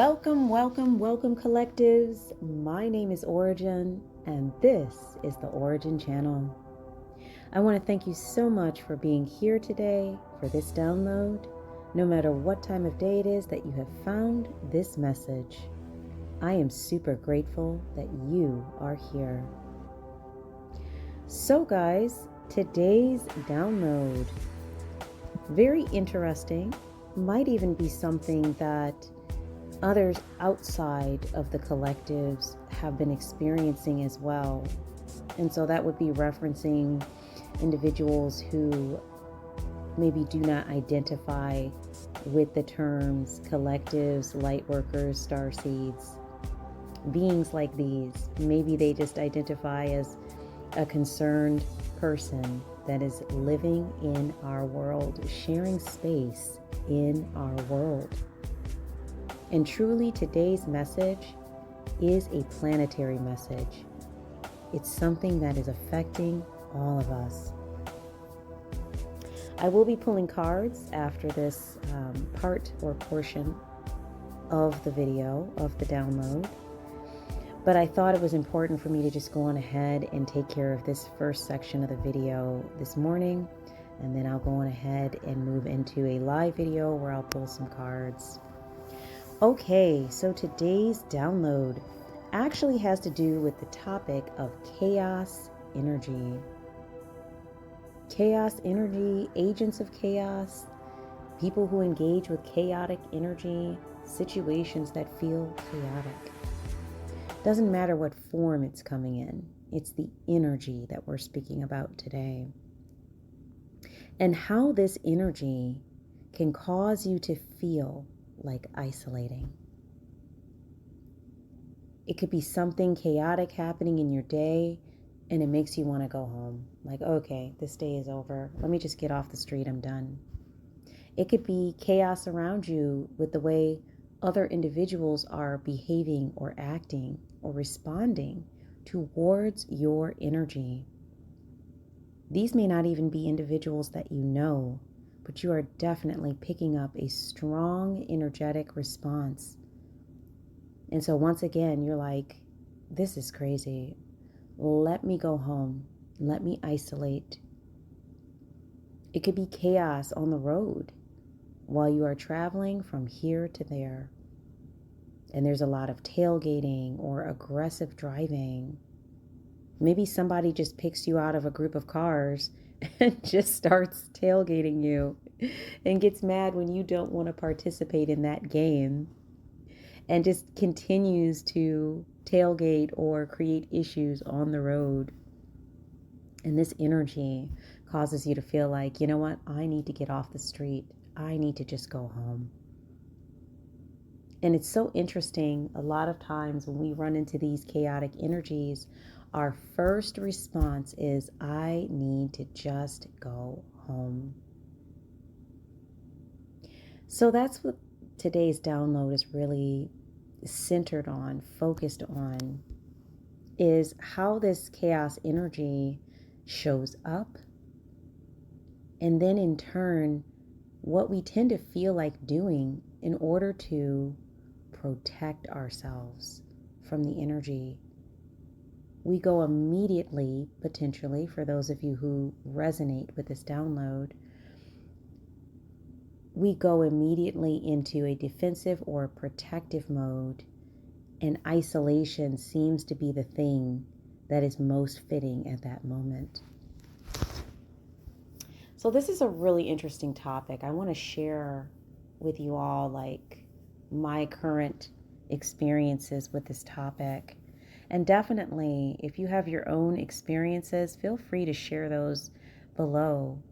Welcome, collectives. My name is Ora-gen, and this is the Ora-gen Channel. I want to thank you so much for being here today for this download. No matter what time of day it is that you have found this message, I am super grateful that you are here. So guys, today's download, very interesting, might even be something that others outside of the collectives have been experiencing as well. And so that would be referencing individuals who maybe do not identify with the terms collectives, light workers, starseeds, beings like these. Maybe they just identify as a concerned person that is living in our world, sharing space in our world. And truly, today's message is a planetary message. It's something that is affecting all of us. I will be pulling cards after this part or portion of the video, of the download. But I thought it was important for me to just go on ahead and take care of this first section of the video this morning. And then I'll go on ahead and move into a live video where I'll pull some cards. Okay, so today's download actually has to do with the topic of chaos energy. Chaos energy, agents of chaos, people who engage with chaotic energy, situations that feel chaotic. Doesn't matter what form it's coming in, it's the energy that we're speaking about today. And how this energy can cause you to feel like isolating. It could be something chaotic happening in your day and it makes you want to go home. Like, okay, this day is over. Let me just get off the street. I'm done. It could be chaos around you with the way other individuals are behaving or acting or responding towards your energy. These may not even be individuals that you know, but you are definitely picking up a strong energetic response. And so once again, you're like, this is crazy. Let me go home. Let me isolate. It could be chaos on the road while you are traveling from here to there. And there's a lot of tailgating or aggressive driving. Maybe somebody just picks you out of a group of cars and just starts tailgating you and gets mad when you don't want to participate in that game and just continues to tailgate or create issues on the road. And this energy causes you to feel like, you know what? I need to get off the street. I need to just go home. And it's so interesting. A lot of times when we run into these chaotic energies, our first response is, I need to just go home. So that's what today's download is really centered on, focused on, is how this chaos energy shows up. And then in turn, what we tend to feel like doing in order to protect ourselves from the energy. We go immediately, potentially, for those of you who resonate with this download, we go immediately into a defensive or protective mode, and isolation seems to be the thing that is most fitting at that moment. So this is a really interesting topic. I want to share with you all like my current experiences with this topic. And definitely, if you have your own experiences, feel free to share those below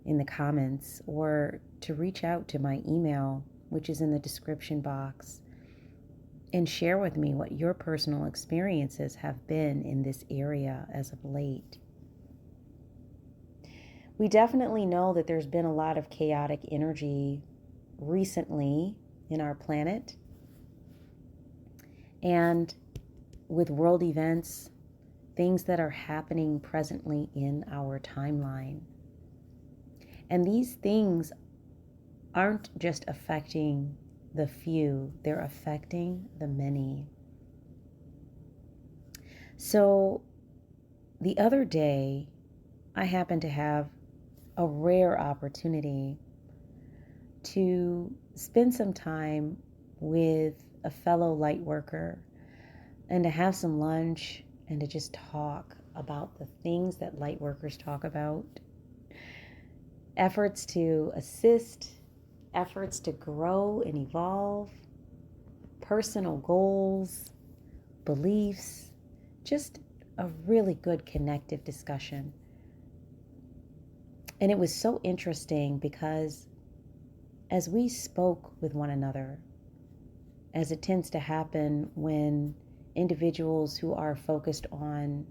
in the comments or to reach out to my email, which is in the description box, and share with me what your personal experiences have been in this area as of late. We definitely know that there's been a lot of chaotic energy recently in our planet. And with world events, things that are happening presently in our timeline. And these things aren't just affecting the few, they're affecting the many. So the other day, I happened to have a rare opportunity to spend some time with a fellow light worker and to have some lunch and to just talk about the things that light workers talk about. Efforts to assist, efforts to grow and evolve, personal goals, beliefs, just a really good connective discussion. And it was so interesting because as we spoke with one another, as it tends to happen when individuals who are focused on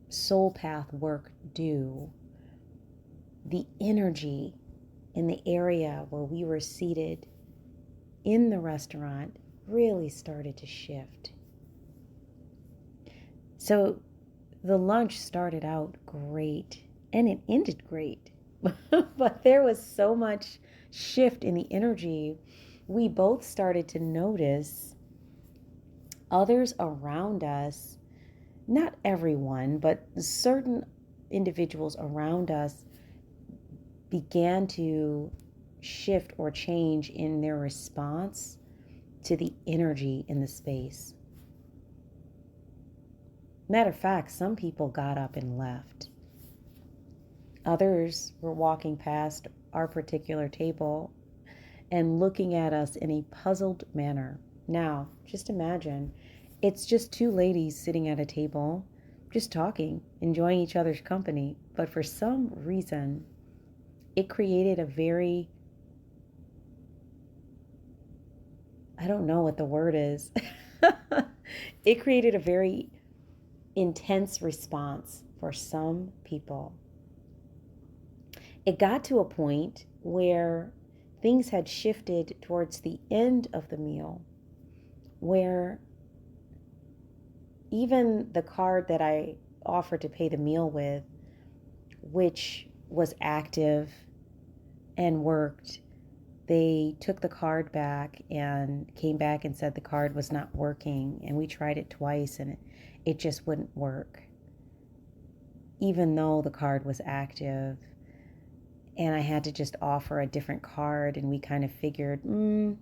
soul path work do, the energy in the area where we were seated in the restaurant really started to shift. So the lunch started out great and it ended great, but there was so much shift in the energy. We both started to notice others around us, not everyone, but certain individuals around us began to shift or change in their response to the energy in the space. Matter of fact, some people got up and left. Others were walking past our particular table and looking at us in a puzzled manner. Now, just imagine, it's just two ladies sitting at a table, just talking, enjoying each other's company. But for some reason, it created a very, I don't know what the word is. It created a very intense response for some people. It got to a point where things had shifted towards the end of the meal, where even the card that I offered to pay the meal with, which was active and worked, they took the card back and came back and said the card was not working. And we tried it twice and it just wouldn't work, even though the card was active. And I had to just offer a different card, and we kind of figured,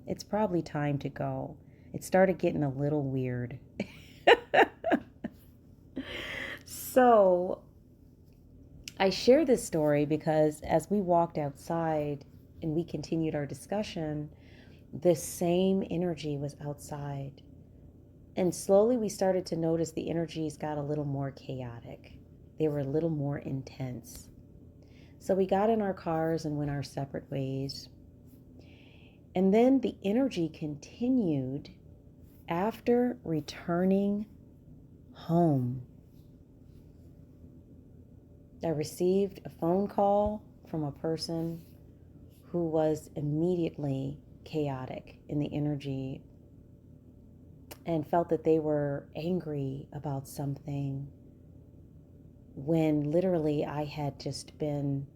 it's probably time to go. It started getting a little weird. So I share this story because as we walked outside and we continued our discussion, the same energy was outside. And slowly we started to notice the energies got a little more chaotic. They were a little more intense. So we got in our cars and went our separate ways. And then the energy continued after returning home. I received a phone call from a person who was immediately chaotic in the energy and felt that they were angry about something when literally I had just been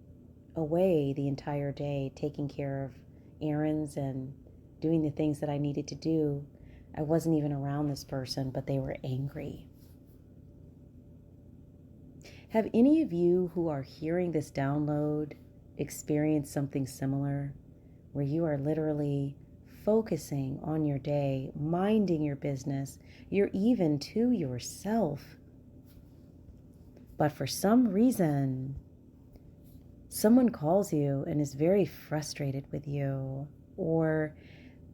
away the entire day taking care of errands and doing the things that I needed to do. I wasn't even around this person, but they were angry. Have any of you who are hearing this download experienced something similar, where you are literally focusing on your day, minding your business, you're even to yourself, but for some reason, someone calls you and is very frustrated with you, or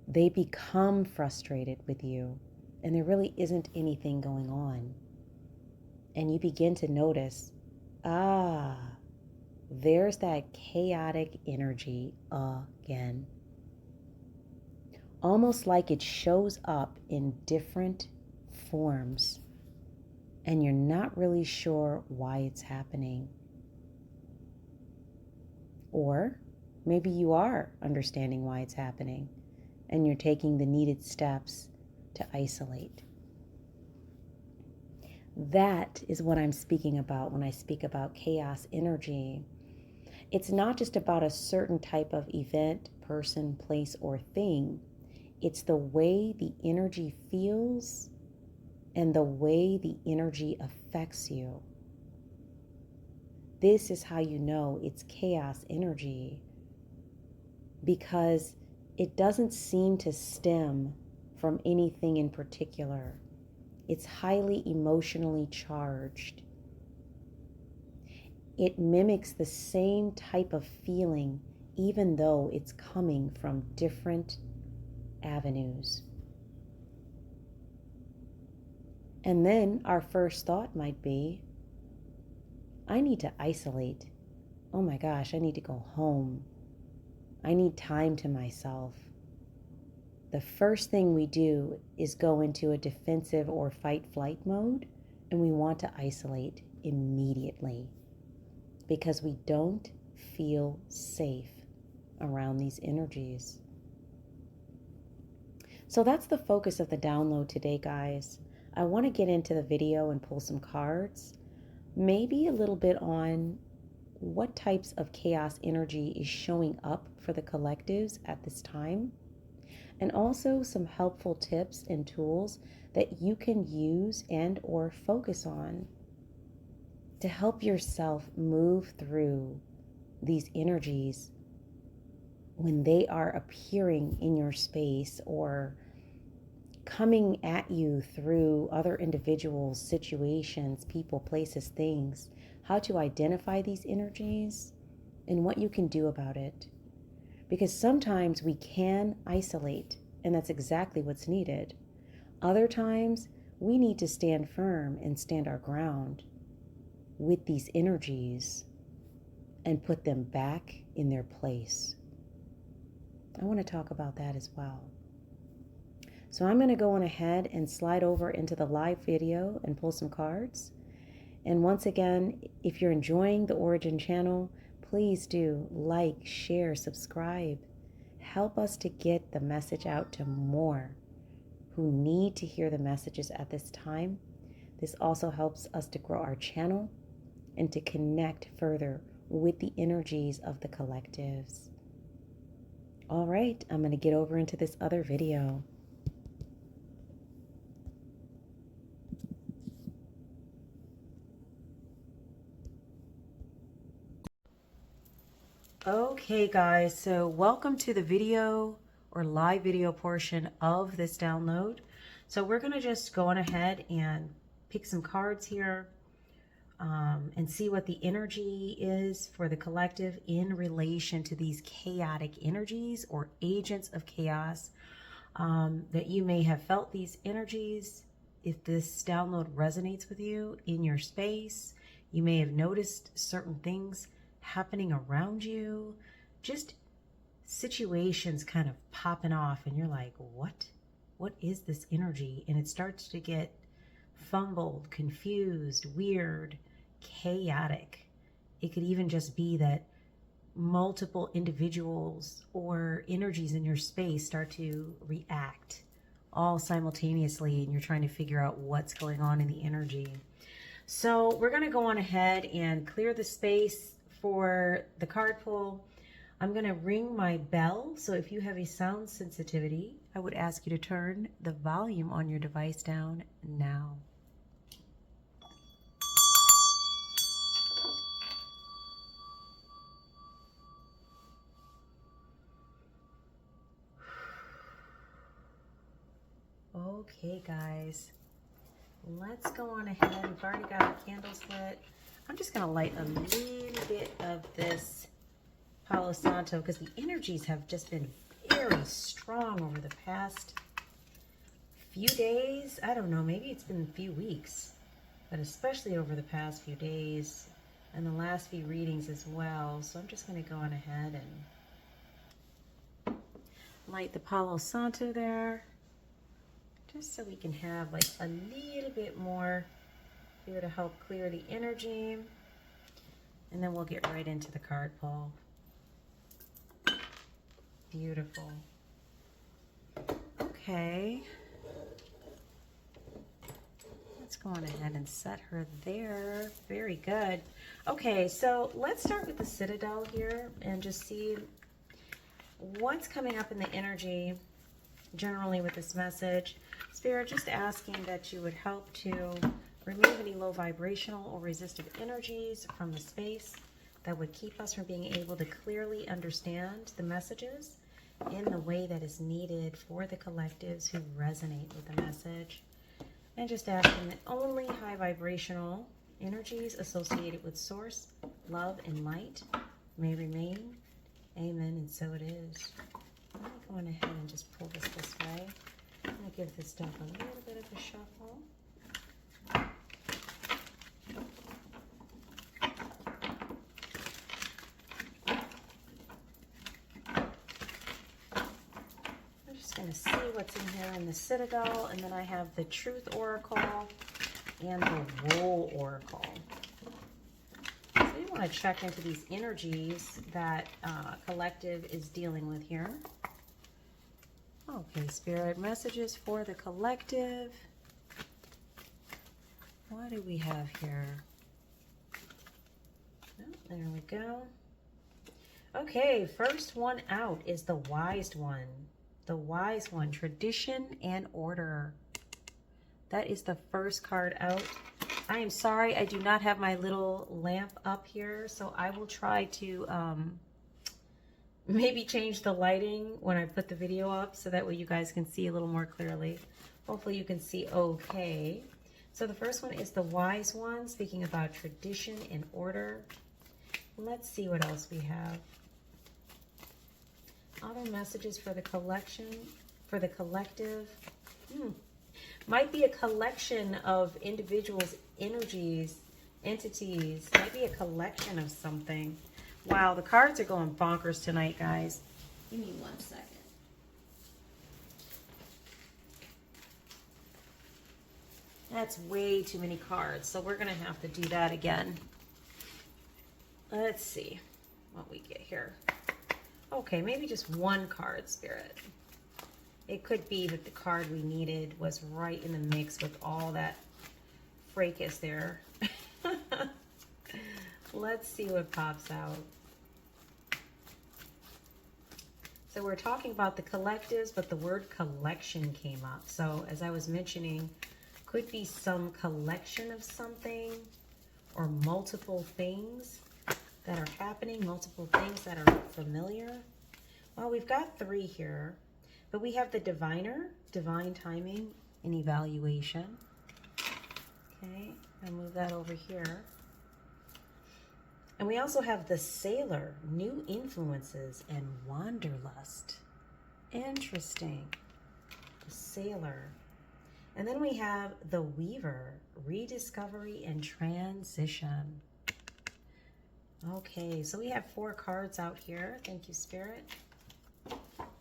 they become frustrated with you, and there really isn't anything going on. And you begin to notice, there's that chaotic energy again. Almost like it shows up in different forms, and you're not really sure why it's happening. Or maybe you are understanding why it's happening, and you're taking the needed steps to isolate. That is what I'm speaking about when I speak about chaos energy. It's not just about a certain type of event, person, place, or thing. It's the way the energy feels and the way the energy affects you. This is how you know it's chaos energy, because it doesn't seem to stem from anything in particular. It's highly emotionally charged. It mimics the same type of feeling, even though it's coming from different avenues. And then our first thought might be, I need to isolate. Oh my gosh, I need to go home. I need time to myself. The first thing we do is go into a defensive or fight-flight mode, and we want to isolate immediately because we don't feel safe around these energies. So that's the focus of the download today, guys. I want to get into the video and pull some cards, maybe a little bit on what types of chaos energy is showing up for the collectives at this time, and also some helpful tips and tools that you can use and or focus on to help yourself move through these energies when they are appearing in your space or coming at you through other individuals, situations, people, places, things. How to identify these energies and what you can do about it. Because sometimes we can isolate, and that's exactly what's needed. Other times, we need to stand firm and stand our ground with these energies and put them back in their place. I want to talk about that as well. So I'm going to go on ahead and slide over into the live video and pull some cards. And once again, if you're enjoying the Ora-gen Channel, please do like, share, subscribe. Help us to get the message out to more who need to hear the messages at this time. This also helps us to grow our channel and to connect further with the energies of the collectives. All right, I'm going to get over into this other video. Okay guys, so welcome to the video or live video portion of this download. So we're going to just go on ahead and pick some cards here and see what the energy is for the collective in relation to these chaotic energies or agents of chaos that you may have felt these energies. If this download resonates with you in your space, you may have noticed certain things happening around you, just situations kind of popping off, and you're like, what is this energy? And it starts to get fumbled, confused, weird, chaotic. It could even just be that multiple individuals or energies in your space start to react all simultaneously, and you're trying to figure out what's going on in the energy. So we're going to go on ahead and clear the space for the card pull. I'm going to ring my bell. So if you have a sound sensitivity, I would ask you to turn the volume on your device down now. Okay, guys, let's go on ahead. We've already got our candles lit. I'm just going to light a little bit of this Palo Santo because the energies have just been very strong over the past few days. I don't know, maybe it's been a few weeks, but especially over the past few days and the last few readings as well. So I'm just going to go on ahead and light the Palo Santo there, just so we can have like a little bit more here to help clear the energy. And then we'll get right into the card pull. Beautiful. Okay. Let's go on ahead and set her there. Very good. Okay, so let's start with the Citadel here and just see what's coming up in the energy generally with this message. Spirit, just asking that you would help to remove any low vibrational or resistive energies from the space that would keep us from being able to clearly understand the messages in the way that is needed for the collectives who resonate with the message. And just asking that only high vibrational energies associated with source, love, and light may remain. Amen, and so it is. I'm going ahead and just pull this way. I'm going to give this stuff a little bit of a shuffle. I'm just going to see what's in here in the Citadel, and then I have the Truth Oracle and the Wool Oracle. So you want to check into these energies that collective is dealing with here. Okay, Spirit, messages for the collective. What do we have here? Oh, there we go. Okay, first one out is the Wise One. The Wise One, tradition and order. That is the first card out. I am sorry, I do not have my little lamp up here, so I will try to maybe change the lighting when I put the video up so that way you guys can see a little more clearly. Hopefully you can see okay. So the first one is the Wise One, speaking about tradition and order. Let's see what else we have. Other messages for the collection, for the collective. Might be a collection of individuals, energies, entities. Might be a collection of something. Wow, the cards are going bonkers tonight, guys. Give me 1 second. That's way too many cards, so we're going to have to do that again. Let's see what we get here. Okay, maybe just one card, Spirit. It could be that the card we needed was right in the mix with all that fracas there. Let's see what pops out. So we're talking about the collectives, but the word collection came up. So as I was mentioning, could be some collection of something or multiple things that are happening, multiple things that are familiar. Well, we've got 3 here, but we have the diviner, divine timing and evaluation. Okay, I'll move that over here. And we also have the sailor, new influences and wanderlust. Interesting. The sailor. And then we have the weaver, rediscovery and transition. Okay, so we have 4 cards out here. Thank you, Spirit.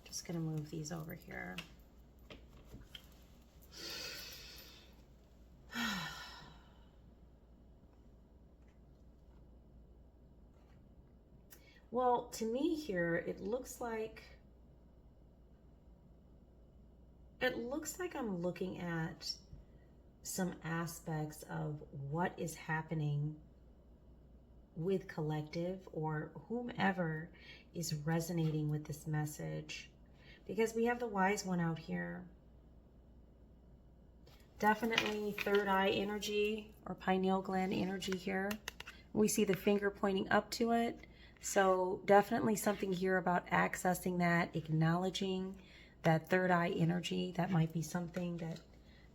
Just gonna move these over here. Well, to me here, it looks like I'm looking at some aspects of what is happening with collective or whomever is resonating with this message, because we have the Wise One out here. Definitely third eye energy or pineal gland energy here. We see the finger pointing up to it. So definitely something here about accessing that, acknowledging that third eye energy. That might be something that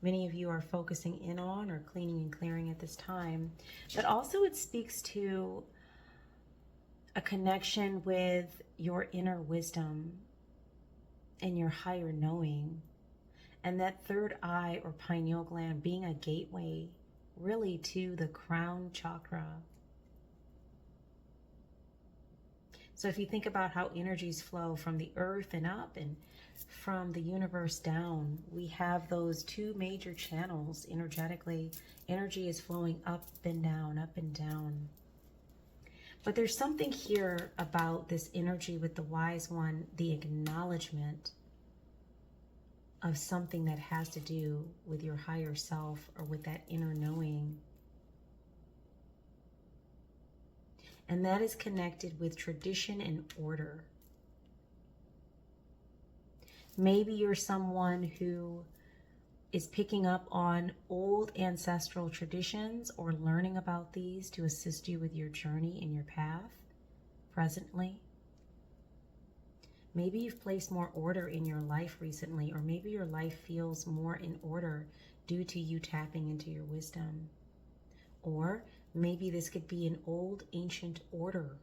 many of you are focusing in on or cleaning and clearing at this time. But also it speaks to a connection with your inner wisdom and your higher knowing. And that third eye or pineal gland being a gateway really to the crown chakra. So if you think about how energies flow from the earth and up and from the universe down, we have those 2 major channels energetically. Energy is flowing up and down, up and down. But there's something here about this energy with the Wise One, the acknowledgement of something that has to do with your higher self or with that inner knowing. And that is connected with tradition and order. Maybe you're someone who is picking up on old ancestral traditions or learning about these to assist you with your journey and your path presently. Maybe you've placed more order in your life recently, or maybe your life feels more in order due to you tapping into your wisdom. Or maybe this could be an old ancient order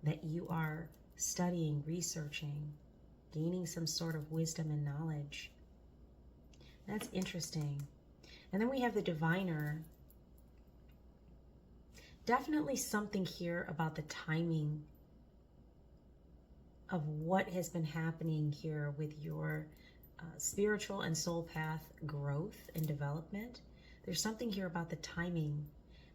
that you are studying, researching, gaining some sort of wisdom and knowledge. That's interesting. And then we have the diviner. Definitely something here about the timing of what has been happening here with your spiritual and soul path growth and development. There's something here about the timing,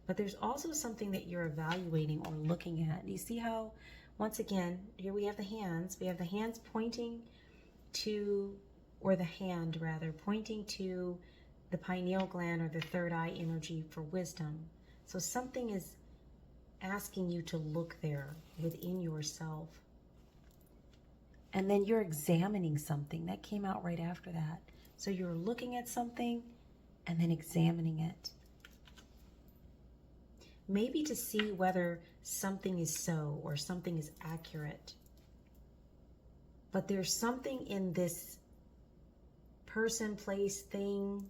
but there's also something that you're evaluating or looking at. You see how, once again, here we have the hands. We have the hands pointing to, or the hand rather, pointing to the pineal gland or the third eye energy for wisdom. So something is asking you to look there within yourself. And then you're examining something. That came out right after that. So you're looking at something and then examining it. Maybe to see whether something is so or something is accurate. But there's something in this person, place, thing,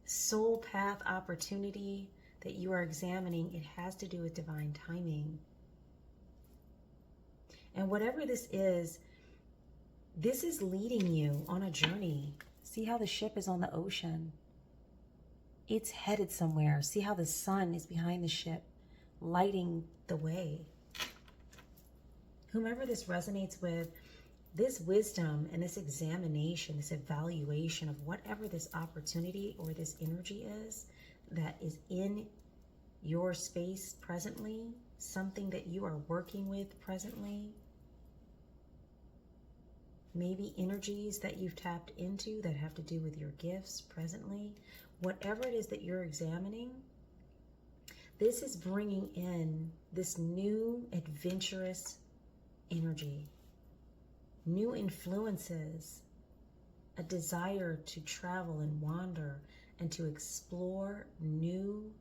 soul path opportunity that you are examining. It has to do with divine timing. And whatever this is leading you on a journey. See how the ship is on the ocean. It's headed somewhere. See how the sun is behind the ship, lighting the way. Whomever this resonates with, this wisdom and this examination, this evaluation of whatever this opportunity or this energy is that is in your space presently, something that you are working with presently, maybe energies that you've tapped into that have to do with your gifts presently, whatever it is that you're examining, this is bringing in this new adventurous energy, new influences, a desire to travel and wander and to explore new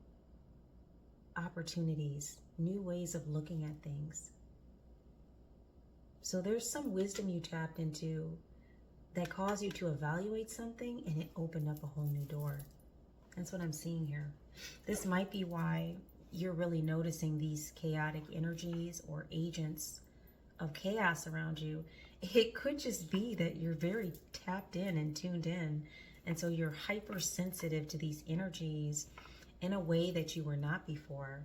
opportunities, new ways of looking at things. So there's some wisdom you tapped into that caused you to evaluate something and it opened up a whole new door. That's what I'm seeing here. This might be why you're really noticing these chaotic energies or agents of chaos around you. It could just be that you're very tapped in and tuned in. And so you're hypersensitive to these energies in a way that you were not before.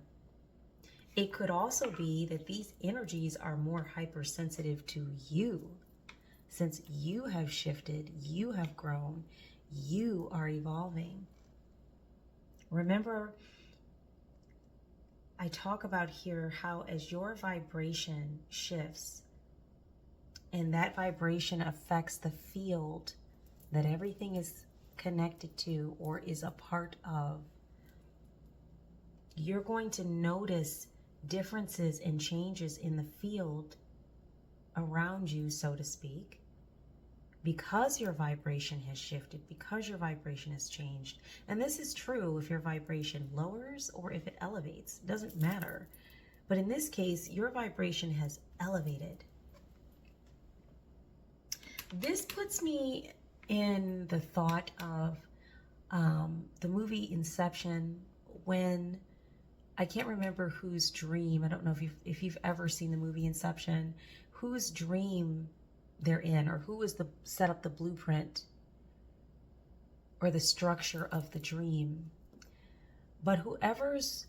It could also be that these energies are more hypersensitive to you. Since you have shifted, you have grown, you are evolving. Remember, I talk about here how as your vibration shifts and that vibration affects the field that everything is connected to or is a part of, you're going to notice differences and changes in the field around you, so to speak, because your vibration has shifted, because your vibration has changed. And this is true if your vibration lowers or if it elevates. It doesn't matter. But in this case, your vibration has elevated. This puts me in the thought of the movie Inception, when I can't remember whose dream, I don't know if you've ever seen the movie Inception, whose dream they're in, or who was set up the blueprint or the structure of the dream. But whoever's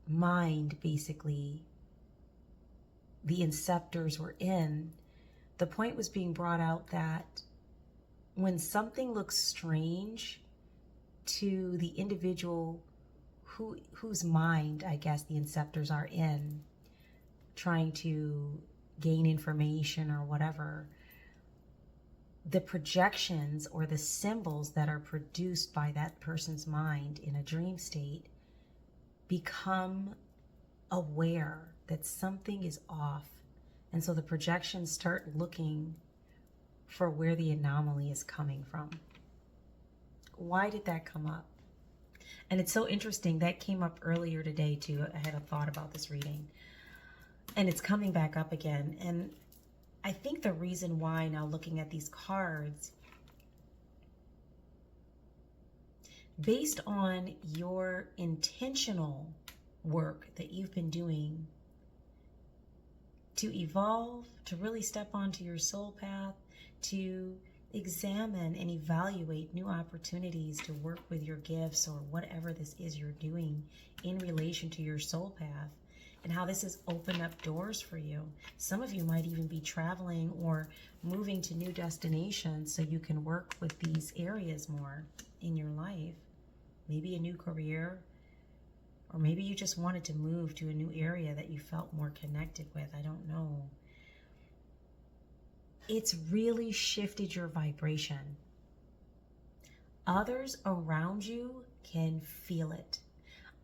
mind, basically, the inceptors were in, the point was being brought out that when something looks strange to the individual whose mind, I guess, the inceptors are in, trying to gain information or whatever, the projections or the symbols that are produced by that person's mind in a dream state become aware that something is off. And so the projections start looking for where the anomaly is coming from. Why did that come up? And it's so interesting. That came up earlier today too. I had a thought about this reading. And it's coming back up again. And I think the reason why, now looking at these cards, based on your intentional work that you've been doing to evolve, to really step onto your soul path, to examine and evaluate new opportunities to work with your gifts or whatever this is you're doing in relation to your soul path, and how this has opened up doors for you. Some of you might even be traveling or moving to new destinations so you can work with these areas more in your life. Maybe a new career, or maybe you just wanted to move to a new area that you felt more connected with. I don't know. It's really shifted your vibration. Others around you can feel it.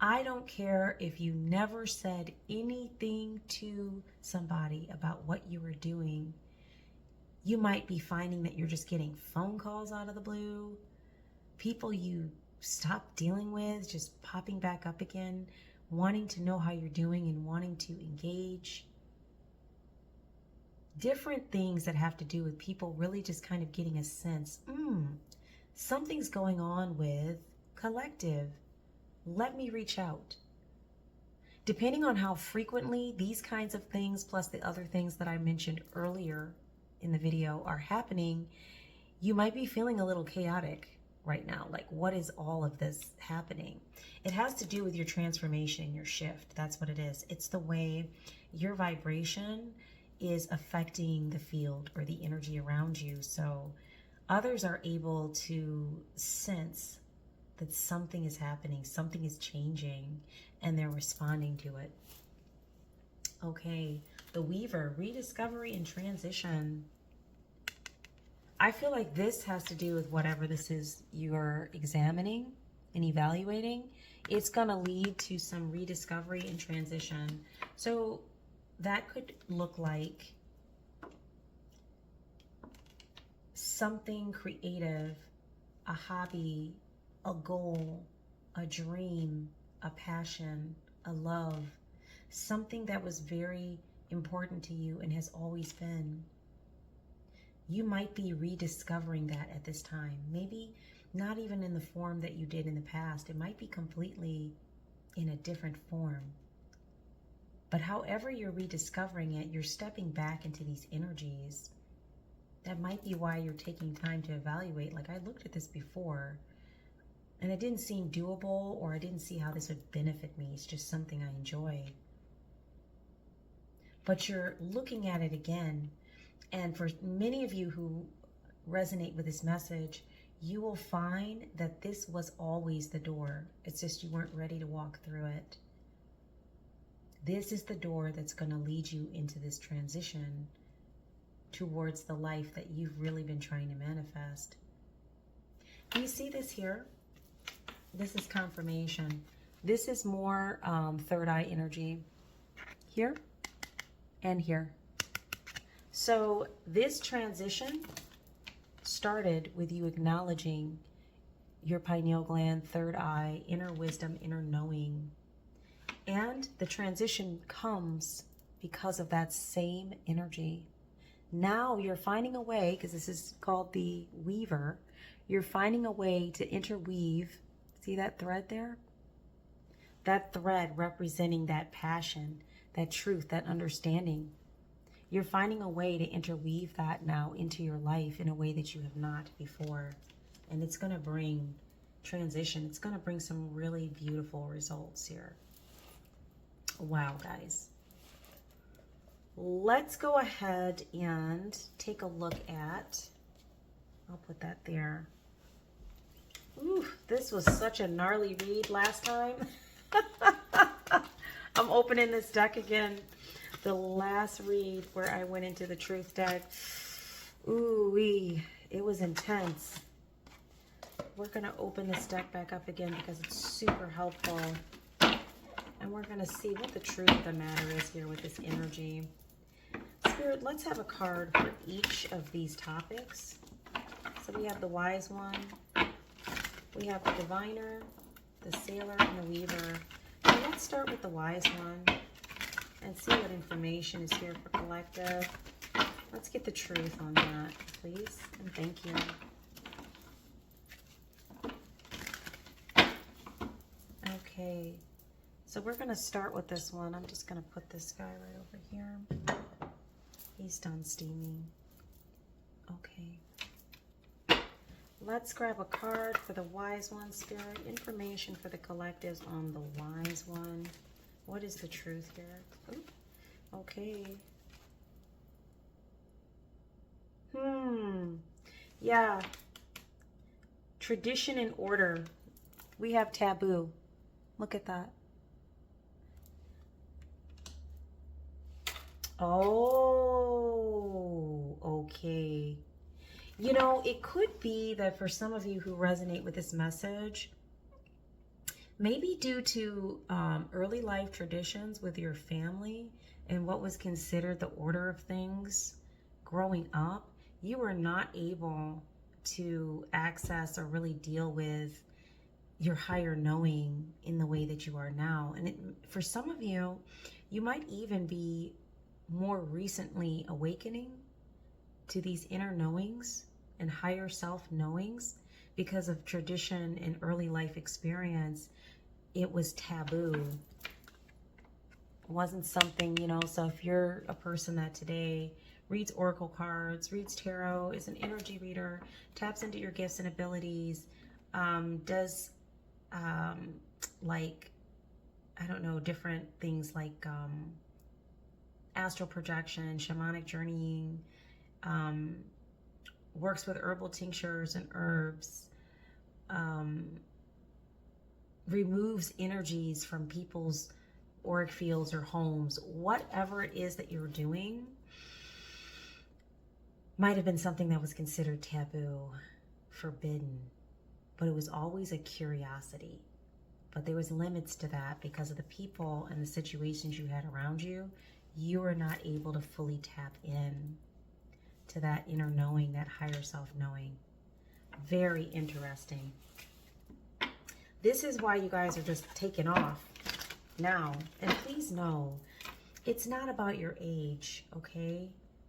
I don't care if you never said anything to somebody about what you were doing. You might be finding that you're just getting phone calls out of the blue. People you stopped dealing with just popping back up again, wanting to know how you're doing and wanting to engage. Different things that have to do with people really just kind of getting a sense, something's going on with collective. Let me reach out. Depending on how frequently these kinds of things, plus the other things that I mentioned earlier in the video, are happening, you might be feeling a little chaotic right now. Like, what is all of this happening? It has to do with your transformation, your shift. That's what it is. It's the way your vibration is affecting the field or the energy around you. So others are able to sense that something is happening, something is changing, and they're responding to it. Okay, the Weaver, rediscovery and transition. I feel like this has to do with whatever this is you're examining and evaluating. It's going to lead to some rediscovery and transition. So that could look like something creative, a hobby, a goal, a dream, a passion, a love, something that was very important to you and has always been. You might be rediscovering that at this time. Maybe not even in the form that you did in the past. It might be completely in a different form. But however you're rediscovering it, you're stepping back into these energies. That might be why you're taking time to evaluate. Like, I looked at this before and it didn't seem doable, or I didn't see how this would benefit me. It's just something I enjoy. But you're looking at it again. And for many of you who resonate with this message, you will find that this was always the door. It's just you weren't ready to walk through it. This is the door that's going to lead you into this transition towards the life that you've really been trying to manifest. Do you see this here? This is confirmation. This is more third eye energy here and here. So this transition started with you acknowledging your pineal gland, third eye, inner wisdom, inner knowing. And the transition comes because of that same energy. Now you're finding a way, because this is called the Weaver, you're finding a way to interweave. See that thread there? That thread representing that passion, that truth, that understanding. You're finding a way to interweave that now into your life in a way that you have not before. And it's going to bring transition. It's going to bring some really beautiful results here. Wow, guys. Let's go ahead and take a look at, I'll put that there. Ooh, this was such a gnarly read last time. I'm opening this deck again. The last read where I went into the truth deck. Ooh-wee, it was intense. We're going to open this deck back up again because it's super helpful. And we're going to see what the truth of the matter is here with this energy. Spirit, let's have a card for each of these topics. So we have the Wise One, we have the Diviner, the Sailor, and the Weaver. So let's start with the Wise One and see what information is here for collective. Let's get the truth on that, please, and thank you. Okay, so we're going to start with this one. I'm just going to put this guy right over here. He's done steaming. Okay. Let's grab a card for the Wise One, Spirit. Information for the collectives on the Wise One. What is the truth here? Ooh, okay. Yeah. Tradition and order. We have taboo. Look at that. Oh, okay. You know, it could be that for some of you who resonate with this message, maybe due to early life traditions with your family and what was considered the order of things growing up, you were not able to access or really deal with your higher knowing in the way that you are now. And for some of you, you might even be more recently awakening to these inner knowings and higher self knowings because of tradition and early life experience. It was taboo. It wasn't something, you know, so if you're a person that today reads oracle cards, reads tarot, is an energy reader, taps into your gifts and abilities, does like, I don't know, different things like astral projection, shamanic journeying, works with herbal tinctures and herbs, removes energies from people's auric fields or homes. Whatever it is that you're doing might have been something that was considered taboo, forbidden, but it was always a curiosity. But there was limits to that because of the people and the situations you had around you. You were not able to fully tap in to that inner knowing, that higher self knowing. Very interesting. This is why you guys are just taking off now. And please know, it's not about your age, okay?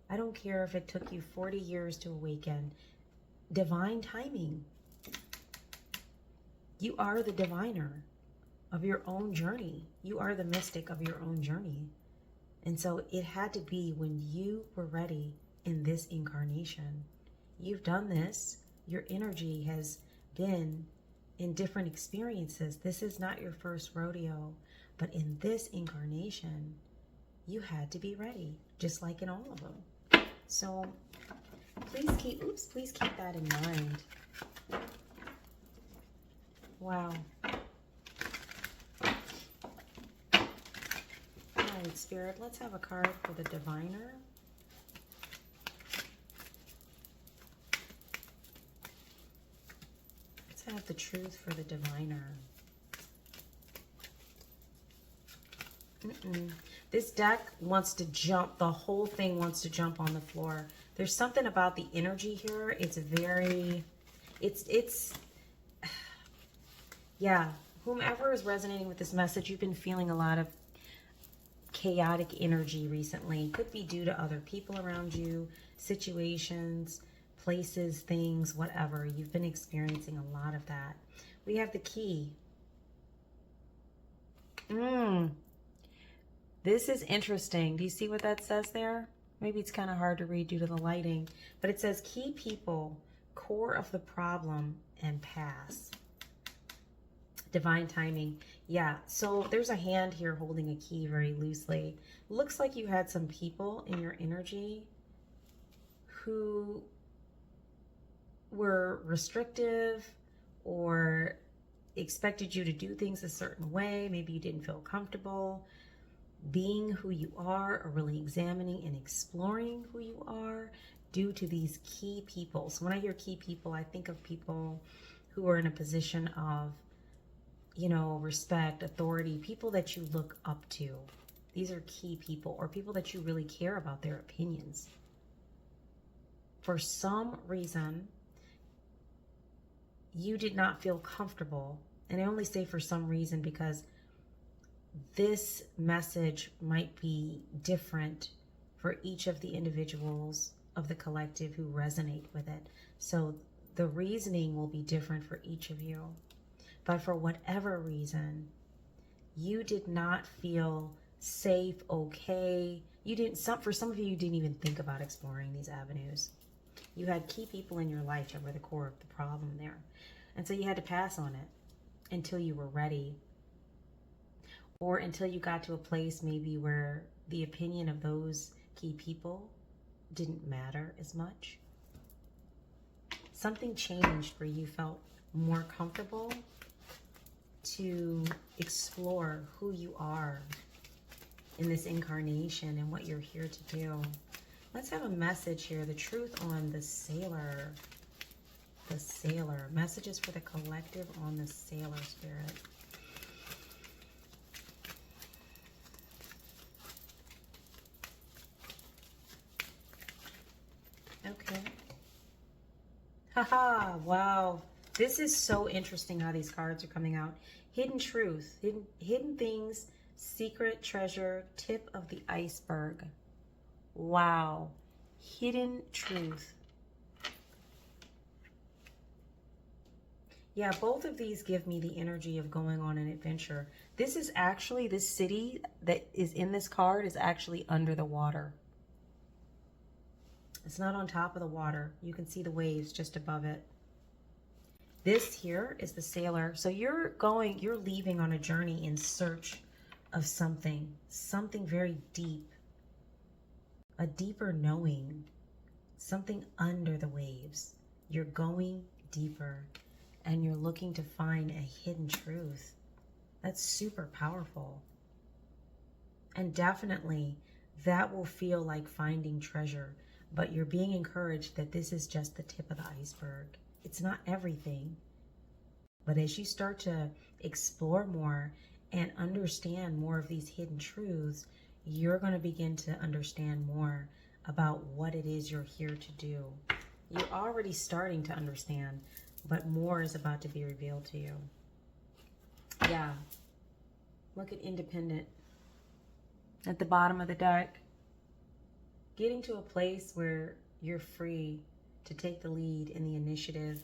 I don't care if it took you 40 years to awaken. Divine timing. You are the diviner of your own journey. You are the mystic of your own journey. And so it had to be when you were ready in this incarnation. You've done this. Your energy has been in different experiences. This is not your first rodeo, but in this incarnation, you had to be ready, just like in all of them. So please keep that in mind. Wow. All right, Spirit, let's have a card for the Diviner. Let's have the truth for the Diviner. This deck wants to jump. The whole thing wants to jump on the floor. There's something about the energy here. It's very, yeah. Whomever is resonating with this message, you've been feeling a lot of chaotic energy recently. Could be due to other people around you, situations, places, things, whatever. You've been experiencing a lot of that. We have the Key. This is interesting. Do you see what that says there? Maybe it's kind of hard to read due to the lighting, but it says key people, core of the problem, and pass. Divine timing. Yeah, so there's a hand here holding a key very loosely. Looks like you had some people in your energy who were restrictive or expected you to do things a certain way. Maybe you didn't feel comfortable being who you are or really examining and exploring who you are due to these key people. So when I hear key people, I think of people who are in a position of, you know, respect, authority, people that you look up to. These are key people, or people that you really care about their opinions. For some reason, you did not feel comfortable. And I only say for some reason because this message might be different for each of the individuals of the collective who resonate with it. So the reasoning will be different for each of you. But for whatever reason, you did not feel safe, okay. For some of you, you didn't even think about exploring these avenues. You had key people in your life that were the core of the problem there. And so you had to pass on it until you were ready, or until you got to a place maybe where the opinion of those key people didn't matter as much. Something changed where you felt more comfortable to explore who you are in this incarnation and what you're here to do. Let's have a message here. The truth on the Sailor. The Sailor. Messages for the collective on the Sailor, Spirit. Okay. Haha, wow. This is so interesting how these cards are coming out. Hidden truth, hidden things, secret treasure, tip of the iceberg. Wow. Hidden truth. Yeah, both of these give me the energy of going on an adventure. This is actually, this city that is in this card is actually under the water. It's not on top of the water. You can see the waves just above it. This here is the Sailor. So you're leaving on a journey in search of something very deep, a deeper knowing, something under the waves. You're going deeper and you're looking to find a hidden truth. That's super powerful. And definitely that will feel like finding treasure, but you're being encouraged that this is just the tip of the iceberg. It's not everything. But as you start to explore more and understand more of these hidden truths, you're going to begin to understand more about what it is you're here to do. You're already starting to understand, but more is about to be revealed to you. Yeah. Look at Independent at the bottom of the deck. Getting to a place where you're free to take the lead in the initiative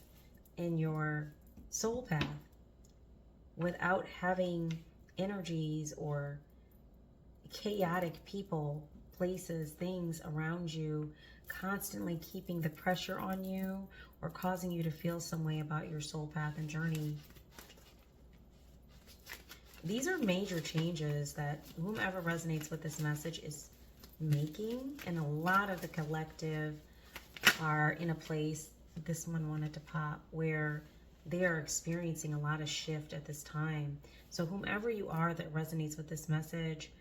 in your soul path without having energies or chaotic people, places, things around you constantly keeping the pressure on you or causing you to feel some way about your soul path and journey. These are major changes that whomever resonates with this message is making, and a lot of the collective are in a place, this one wanted to pop, where they are experiencing a lot of shift at this time. So whomever you are that resonates with this message,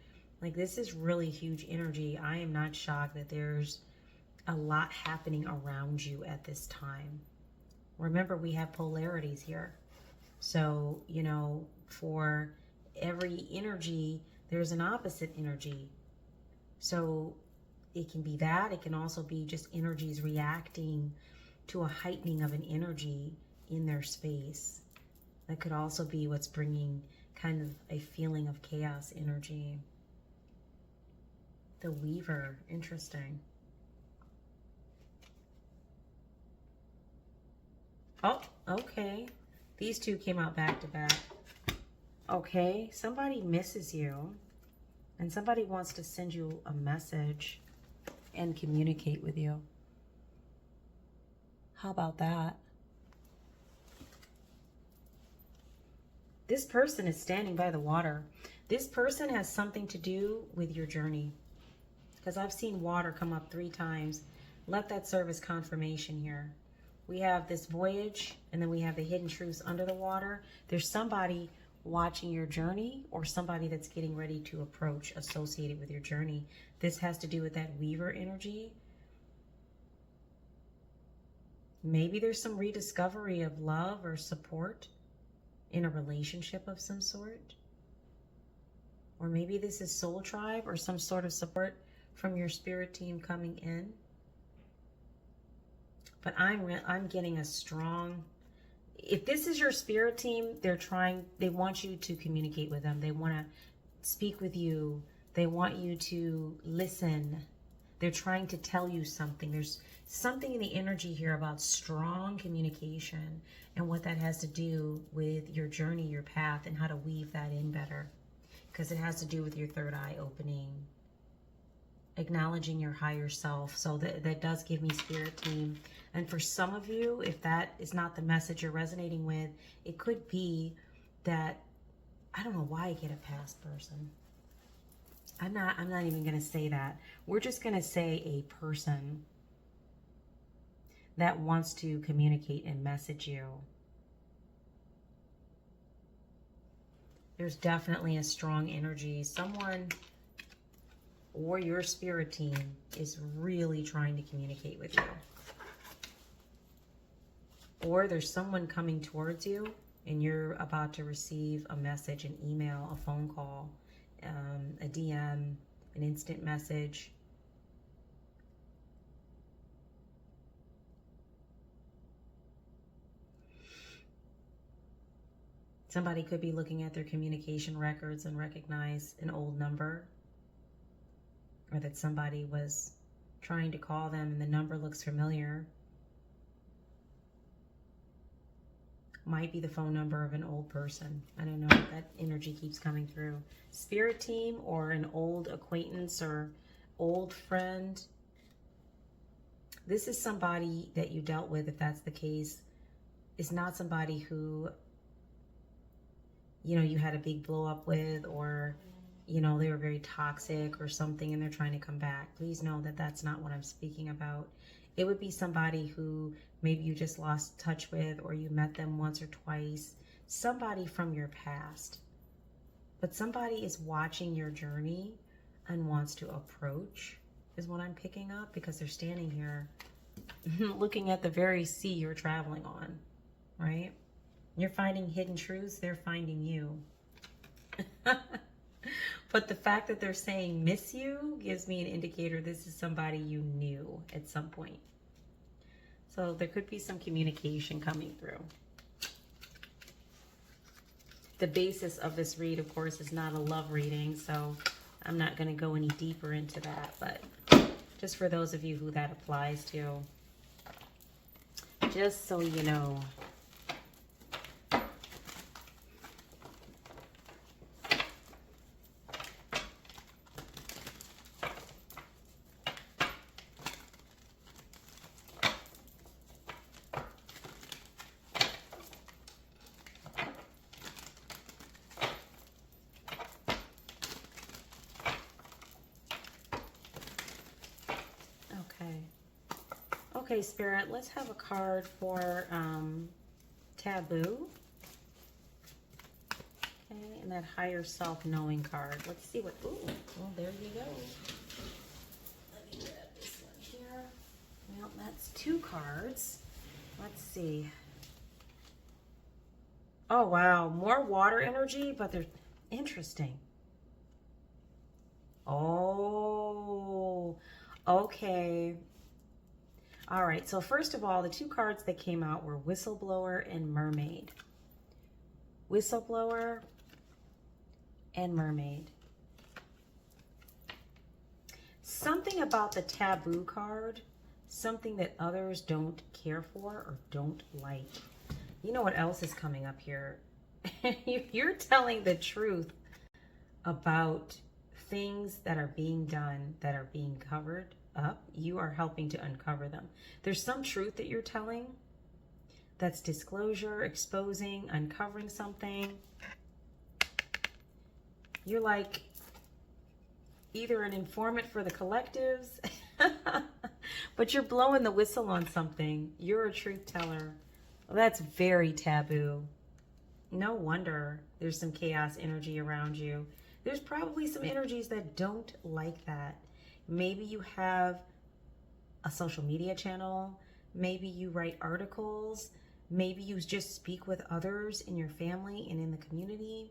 like, this is really huge energy. I am not shocked that there's a lot happening around you at this time. Remember, we have polarities here. So, you know, for every energy, there's an opposite energy. So it can be that. It can also be just energies reacting to a heightening of an energy in their space. That could also be what's bringing kind of a feeling of chaos energy. The Weaver, interesting. Oh, okay. These two came out back to back. Okay, somebody misses you and somebody wants to send you a message and communicate with you. How about that? This person is standing by the water. This person has something to do with your journey, because I've seen water come up 3 times. Let that serve as confirmation here. We have this voyage, and then we have the hidden truths under the water. There's somebody watching your journey, or somebody that's getting ready to approach associated with your journey. This has to do with that Weaver energy. Maybe there's some rediscovery of love or support in a relationship of some sort. Or maybe this is soul tribe or some sort of support from your spirit team coming in. But I'm getting a strong, if this is your spirit team, they want you to communicate with them. They want to speak with you. They want you to listen. They're trying to tell you something. There's something in the energy here about strong communication and what that has to do with your journey, your path, and how to weave that in better. Because it has to do with your third eye opening, acknowledging your higher self. So that does give me spirit team. And for some of you, if that is not the message you're resonating with, it could be that, I don't know why I get a past person. I'm not even going to say that. We're just going to say a person that wants to communicate and message you. There's definitely a strong energy. Someone or your spirit team is really trying to communicate with you. Or there's someone coming towards you and you're about to receive a message, an email, a phone call, a DM, an instant message. Somebody could be looking at their communication records and recognize an old number, or that somebody was trying to call them and the number looks familiar. Might be the phone number of an old person. I don't know. That energy keeps coming through. Spirit team or an old acquaintance or old friend. This is somebody that you dealt with, if that's the case. Is not somebody who, you had a big blow up with, or, they were very toxic or something and they're trying to come back. Please know that that's not what I'm speaking about. It would be somebody who maybe you just lost touch with, or you met them once or twice. Somebody from your past. But somebody is watching your journey and wants to approach, is what I'm picking up, because they're standing here looking at the very sea you're traveling on, right? You're finding hidden truths, they're finding you. But the fact that they're saying miss you gives me an indicator this is somebody you knew at some point. So there could be some communication coming through. The basis of this read, of course, is not a love reading, so I'm not going to go any deeper into that. But just for those of you who that applies to, just so you know. Okay, Spirit, let's have a card for taboo. Okay, and that higher self-knowing card. Let's see what, ooh, well, there you go. Let me grab this one here. Well, that's 2 cards. Let's see. Oh, wow, more water energy, but they're interesting. Oh, okay. All right, so first of all, the 2 cards that came out were Whistleblower and Mermaid. Whistleblower and Mermaid. Something about the taboo card, something that others don't care for or don't like. You know what else is coming up here? You're telling the truth about things that are being done, that are being covered up. You are helping to uncover them. There's some truth that you're telling that's disclosure, exposing, uncovering something. You're like either an informant for the collectives, but you're blowing the whistle on something. You're a truth teller. Well, that's very taboo. No wonder there's some chaos energy around you. There's probably some energies that don't like that. Maybe you have a social media channel. Maybe you write articles. Maybe you just speak with others in your family and in the community.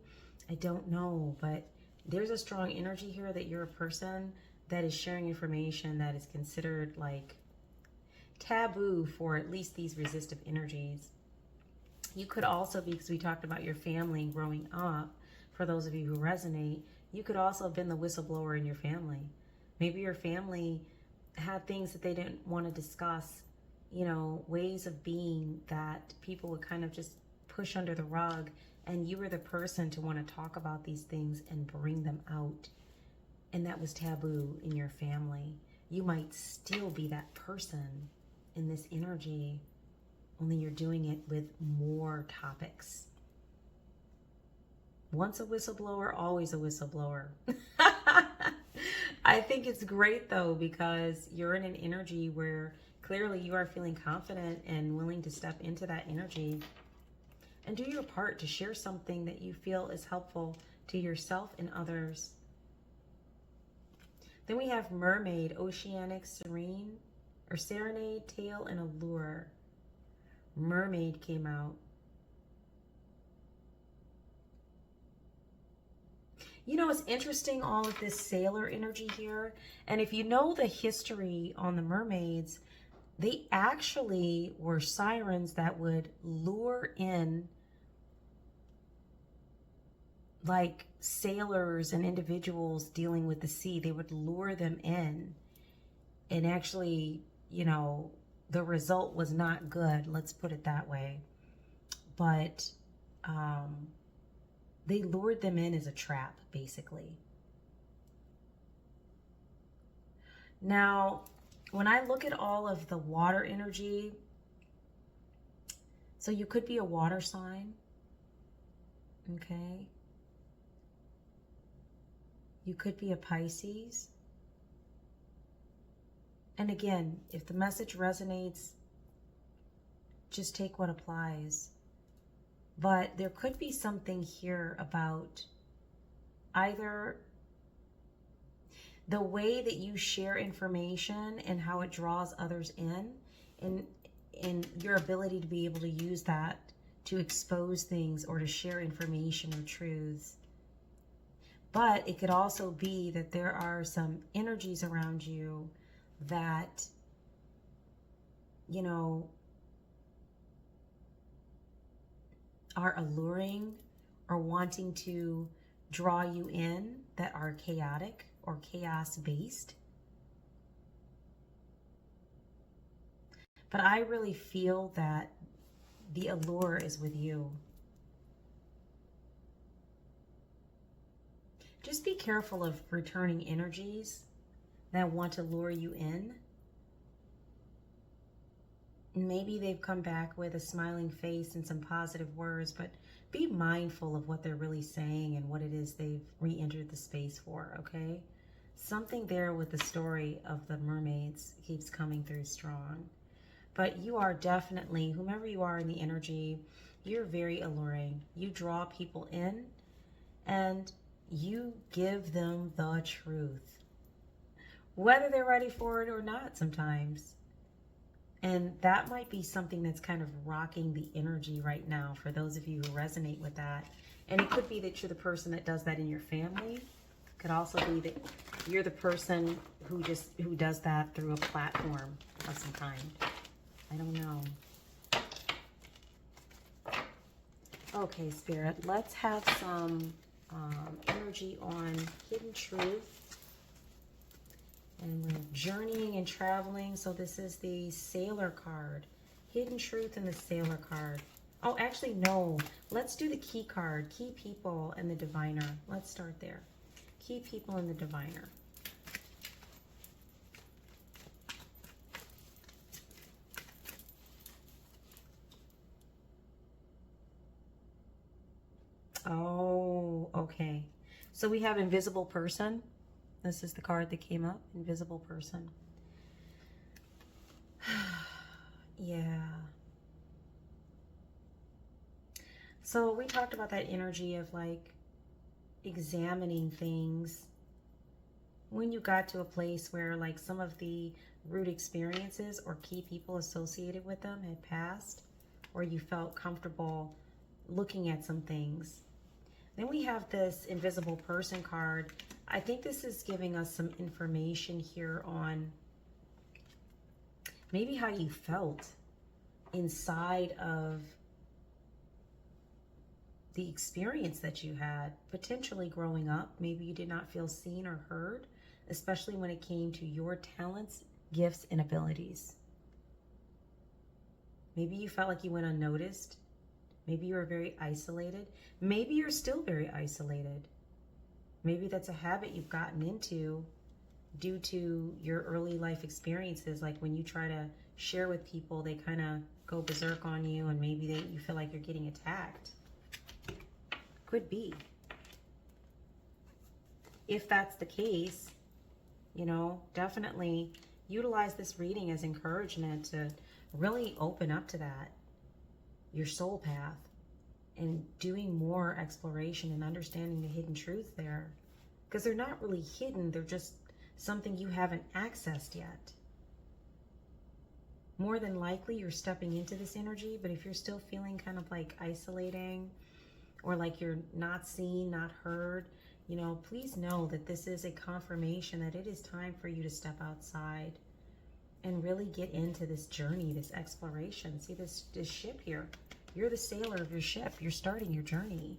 I don't know, but there's a strong energy here that you're a person that is sharing information that is considered like taboo for at least these resistive energies. You could also be, because we talked about your family growing up, for those of you who resonate, you could also have been the whistleblower in your family. Maybe your family had things that they didn't want to discuss, you know, ways of being that people would kind of just push under the rug, and you were the person to want to talk about these things and bring them out. And that was taboo in your family. You might still be that person in this energy, only you're doing it with more topics. Once a whistleblower, always a whistleblower. I think it's great though, because you're in an energy where clearly you are feeling confident and willing to step into that energy and do your part to share something that you feel is helpful to yourself and others. Then we have mermaid, oceanic, serene, or serenade, tale, and allure. Mermaid came out. You know, it's interesting, all of this sailor energy here. And if you know the history on the mermaids, they actually were sirens that would lure in like sailors and individuals dealing with the sea. They would lure them in, and actually, you know, the result was not good, let's put it that way. But they lured them in as a trap, basically. Now, when I look at all of the water energy, so you could be a water sign, okay? You could be a Pisces. And again, if the message resonates, just take what applies. But there could be something here about either the way that you share information and how it draws others in, and your ability to be able to use that to expose things or to share information or truths. But it could also be that there are some energies around you that, you know, are alluring or wanting to draw you in, that are chaotic or chaos based. But I really feel that the allure is with you. Just be careful of returning energies that want to lure you in. Maybe they've come back with a smiling face and some positive words, but be mindful of what they're really saying and what it is they've re-entered the space for, okay? Something there with the story of the mermaids keeps coming through strong. But you are definitely, whomever you are in the energy, you're very alluring. You draw people in and you give them the truth, whether they're ready for it or not sometimes. And that might be something that's kind of rocking the energy right now for those of you who resonate with that. And it could be that you're the person that does that in your family. It could also be that you're the person who does that through a platform of some kind. I don't know. Okay, Spirit, let's have some energy on hidden truth. And we're journeying and traveling. So this is the Sailor card. Hidden truth and the Sailor card. Oh, actually, no. Let's do the key card. Key people and the diviner. Let's start there. Key people and the diviner. Oh, okay. So we have invisible person. This is the card that came up, invisible person. Yeah. So we talked about that energy of like examining things. When you got to a place where like some of the root experiences or key people associated with them had passed, or you felt comfortable looking at some things. Then we have this invisible person card. I think this is giving us some information here on maybe how you felt inside of the experience that you had, potentially growing up. Maybe you did not feel seen or heard, especially when it came to your talents, gifts, and abilities. Maybe you felt like you went unnoticed. Maybe you were very isolated. Maybe you're still very isolated. Maybe that's a habit you've gotten into due to your early life experiences. Like when you try to share with people, they kind of go berserk on you, and maybe you feel like you're getting attacked. Could be. If that's the case, you know, definitely utilize this reading as encouragement to really open up to that, your soul path, and doing more exploration and understanding the hidden truth there. Because they're not really hidden, they're just something you haven't accessed yet. More than likely, you're stepping into this energy, but if you're still feeling kind of like isolating or like you're not seen, not heard, you know, please know that this is a confirmation that it is time for you to step outside and really get into this journey, this exploration. See this ship here? You're the sailor of your ship. You're starting your journey.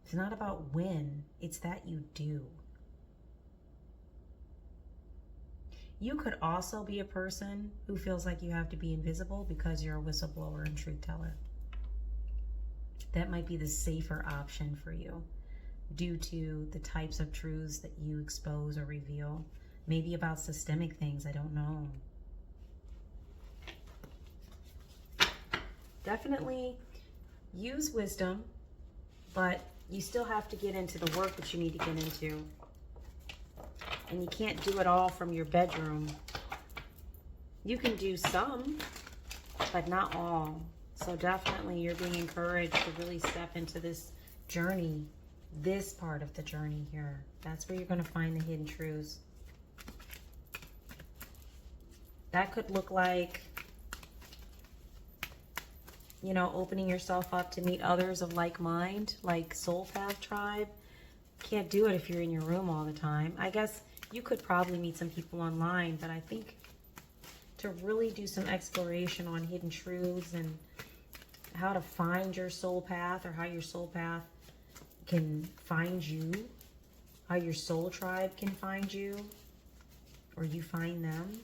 It's not about when, it's that you do. You could also be a person who feels like you have to be invisible because you're a whistleblower and truth teller. That might be the safer option for you due to the types of truths that you expose or reveal. Maybe about systemic things, I don't know. Definitely use wisdom, but you still have to get into the work that you need to get into. And you can't do it all from your bedroom. You can do some, but not all. So definitely you're being encouraged to really step into this journey, this part of the journey here. That's where you're going to find the hidden truths. That could look like, you know, opening yourself up to meet others of like mind, like Soul Path Tribe. Can't do it if you're in your room all the time. I guess you could probably meet some people online, but I think to really do some exploration on hidden truths and how to find your soul path, or how your soul path can find you, how your soul tribe can find you, or you find them.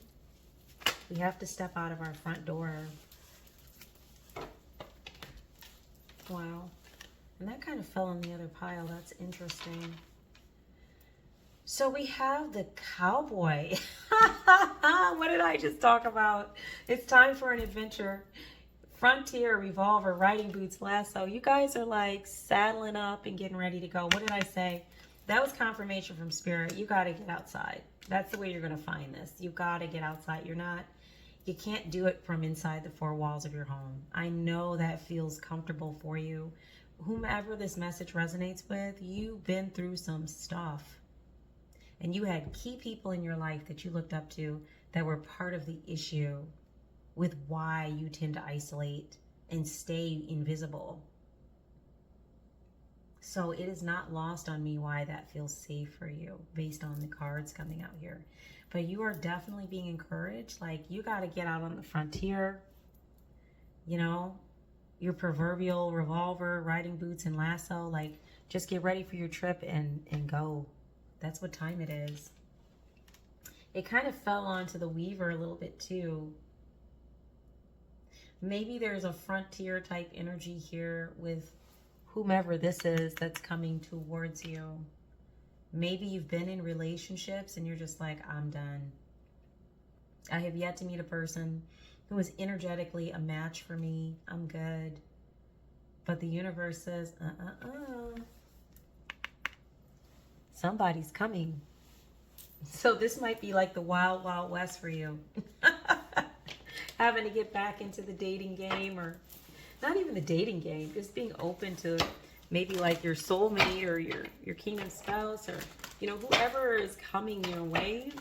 We have to step out of our front door. Wow. And that kind of fell in the other pile. That's interesting. So we have the cowboy. What did I just talk about? It's time for an adventure. Frontier, revolver, riding boots, lasso. You guys are like saddling up and getting ready to go. What did I say? That was confirmation from Spirit. You got to get outside. That's the way you're going to find this. You got to get outside. You can't do it from inside the four walls of your home. I know that feels comfortable for you. Whomever this message resonates with, you've been through some stuff. And you had key people in your life that you looked up to that were part of the issue with why you tend to isolate and stay invisible. So it is not lost on me why that feels safe for you based on the cards coming out here. But you are definitely being encouraged. Like, you got to get out on the frontier. You know, your proverbial revolver, riding boots, and lasso. Like, just get ready for your trip and go. That's what time it is. It kind of fell onto the Weaver a little bit too. Maybe there's a frontier type energy here with whomever this is that's coming towards you. Maybe you've been in relationships and you're just like, I'm done. I have yet to meet a person who is energetically a match for me. I'm good. But the universe says, somebody's coming. So this might be like the wild, wild west for you. Having to get back into the dating game, or not even the dating game, just being open to maybe like your soulmate or your kingdom spouse, or, you know, whoever is coming your way.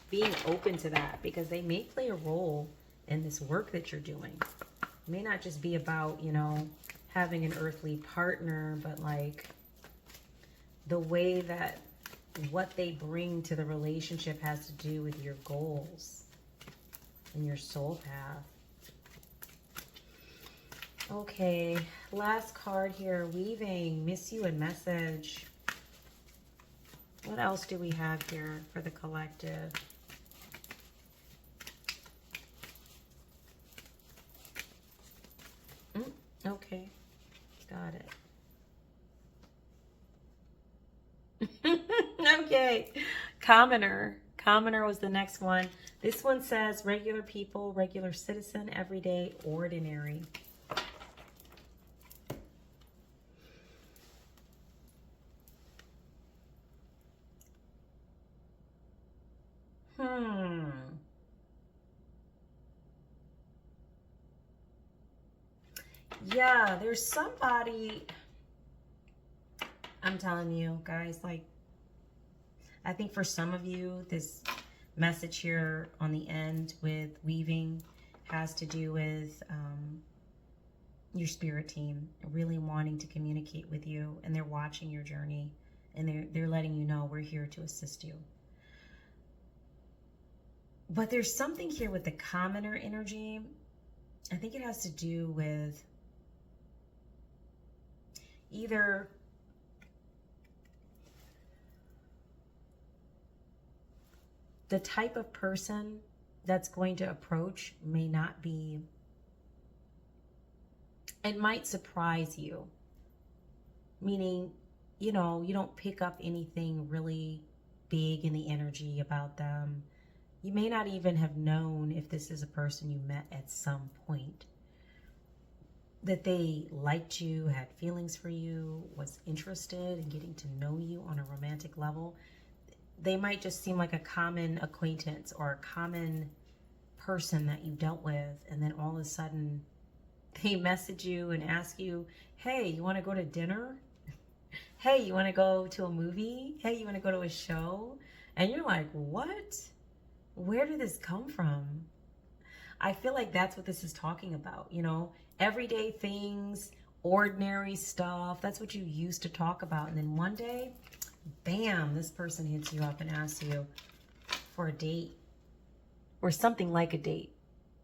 Being open to that, because they may play a role and this work that you're doing. It may not just be about, you know, having an earthly partner, but like the way that what they bring to the relationship has to do with your goals and your soul path. Okay, last card here, weaving, miss you and message. What else do we have here for the collective? Okay, got it. Okay, commoner. Commoner was the next one. This one says regular people, regular citizen, everyday, ordinary. Yeah, there's somebody, I'm telling you guys, like, I think for some of you, this message here on the end with weaving has to do with your spirit team really wanting to communicate with you, and they're watching your journey, and they're letting you know we're here to assist you. But there's something here with the commoner energy. I think it has to do with either the type of person that's going to approach may not be, it might surprise you. Meaning, you know, you don't pick up anything really big in the energy about them. You may not even have known if this is a person you met at some point, that they liked you, had feelings for you, was interested in getting to know you on a romantic level. They might just seem like a common acquaintance or a common person that you dealt with, and then all of a sudden they message you and ask you, hey, you want to go to dinner? Hey, you want to go to a movie? Hey, you want to go to a show? And you're like, what? Where did this come from? I feel like that's what this is talking about, you know, everyday things, ordinary stuff. That's what you used to talk about. And then one day, bam, this person hits you up and asks you for a date or something like a date.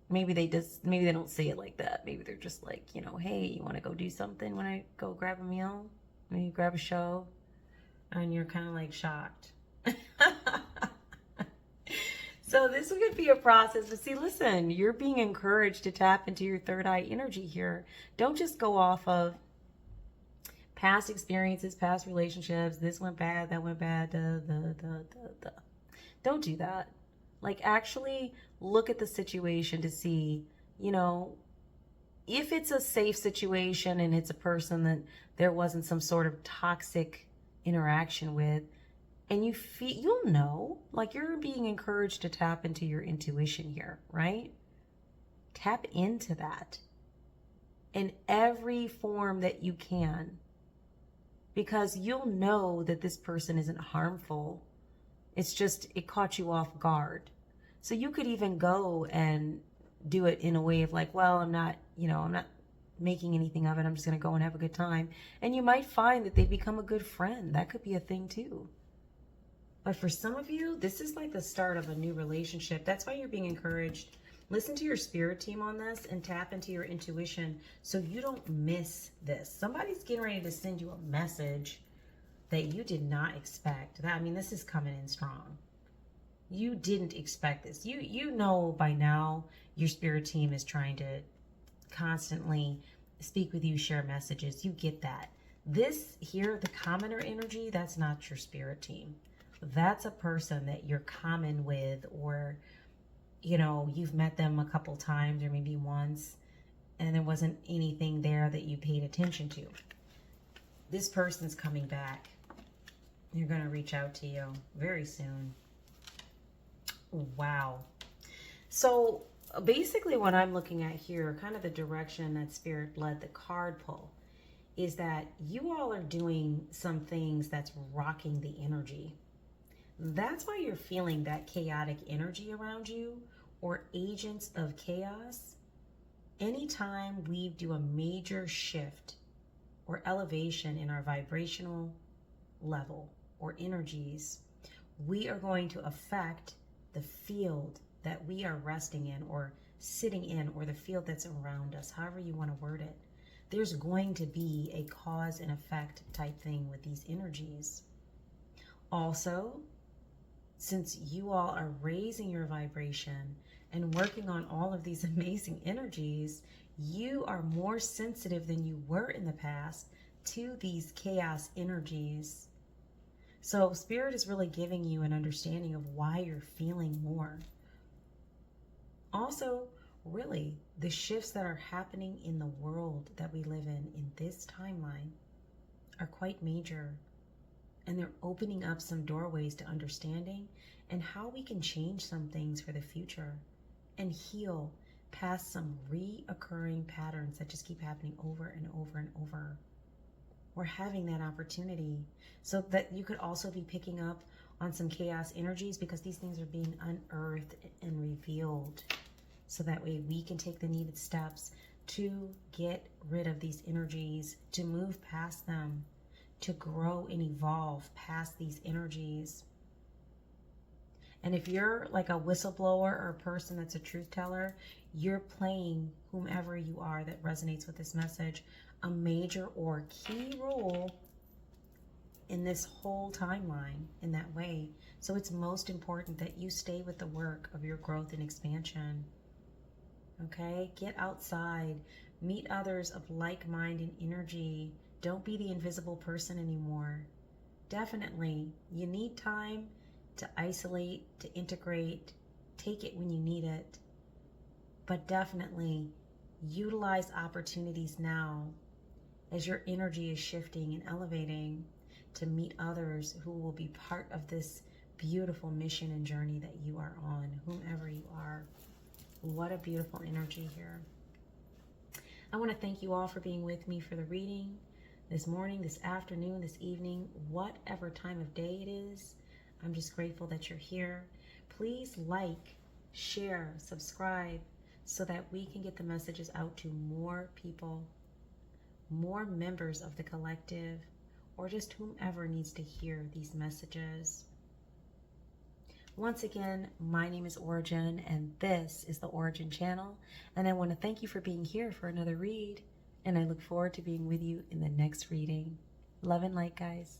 Maybe they don't say it like that. Maybe they're just like, you know, hey, you want to go do something when I go grab a meal? Maybe grab a show? And you're kind of like shocked. So this could be a process, but see, listen, you're being encouraged to tap into your third eye energy here. Don't just go off of past experiences, past relationships. This went bad, that went bad, Don't do that. Like, actually look at the situation to see, you know, if it's a safe situation and it's a person that there wasn't some sort of toxic interaction with, and you feel, you'll know, like, you're being encouraged to tap into your intuition here, right? Tap into that in every form that you can, because you'll know that this person isn't harmful. It's just, it caught you off guard. So you could even go and do it in a way of like, well, I'm not making anything of it. I'm just going to go and have a good time. And you might find that they become a good friend. That could be a thing too. But for some of you, this is like the start of a new relationship. That's why you're being encouraged. Listen to your spirit team on this and tap into your intuition so you don't miss this. Somebody's getting ready to send you a message that you did not expect. I mean, this is coming in strong. You didn't expect this. You know by now your spirit team is trying to constantly speak with you, share messages. You get that. This here, the commoner energy, that's not your spirit team. That's a person that you're common with, or, you know, you've met them a couple times or maybe once, and there wasn't anything there that you paid attention to. This person's coming back. You're going to reach out to you very soon. Wow. So basically what I'm looking at here, kind of the direction that Spirit led the card pull, is that you all are doing some things that's rocking the energy. That's why you're feeling that chaotic energy around you, or agents of chaos, anytime we do a major shift or elevation in our vibrational level or energies, we are going to affect the field that we are resting in or sitting in, or the field that's around us, however you want to word it. There's going to be a cause and effect type thing with these energies. Also, since you all are raising your vibration and working on all of these amazing energies, you are more sensitive than you were in the past to these chaos energies. So Spirit is really giving you an understanding of why you're feeling more. Also, really, the shifts that are happening in the world that we live in this timeline, are quite major. And they're opening up some doorways to understanding and how we can change some things for the future and heal past some reoccurring patterns that just keep happening over and over and over. We're having that opportunity so that you could also be picking up on some chaos energies, because these things are being unearthed and revealed, so that way we can take the needed steps to get rid of these energies, to move past them, to grow and evolve past these energies. And if you're like a whistleblower or a person that's a truth teller, you're playing, whomever you are that resonates with this message, a major or key role in this whole timeline in that way. So it's most important that you stay with the work of your growth and expansion. Okay? Get outside. Meet others of like-minded energy. Don't be the invisible person anymore. Definitely, you need time to isolate, to integrate. Take it when you need it. But definitely utilize opportunities now as your energy is shifting and elevating to meet others who will be part of this beautiful mission and journey that you are on, whomever you are. What a beautiful energy here. I want to thank you all for being with me for the reading this morning, this afternoon, this evening, whatever time of day it is. I'm just grateful that you're here. Please like, share, subscribe, so that we can get the messages out to more people, more members of the collective, or just whomever needs to hear these messages. Once again, my name is Ora-gen, and this is the Ora-gen Channel, and I want to thank you for being here for another read, and I look forward to being with you in the next reading. Love and light, guys.